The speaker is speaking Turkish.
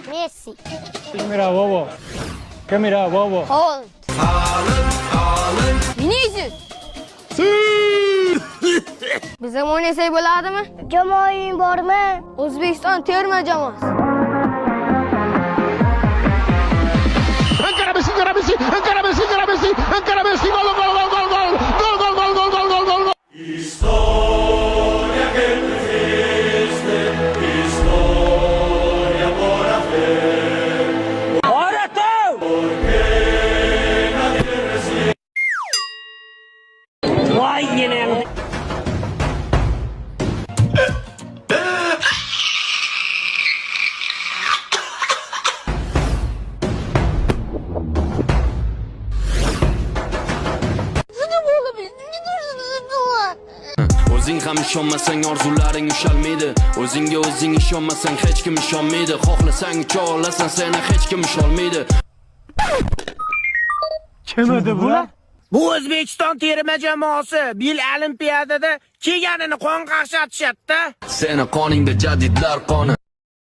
Messi. Mira bobo. ¿Qué mira bobo? Haaland. Vinicius. Bizim oynasak bo'ladimi? Jamoang bormi? O'zbekiston terma jamoasi. Encara Messi, encara Messi, encara Messi, encara Messi, encara Messi, gol, gol, gol, gol, gol, gol, gol, gol, gol, gol, gol, gol, gol. Historia que no existe, historia por hacer. ¡Ahora tú! Porque nadie te resiste. ¡Ay, yine! O'zing ham ishonmasang orzularing ushalmaydi. O'zingga o'zing ishonmasang hech kim ishonmaydi. Xohlasang ucha olasan, seni hech kim usholmaydi. Kim edi bular? Bu O'zbekiston terma jamoasi bil Olimpiadada kelganini qon qaqshatishadi. Seni qoningda jadidlar qoni.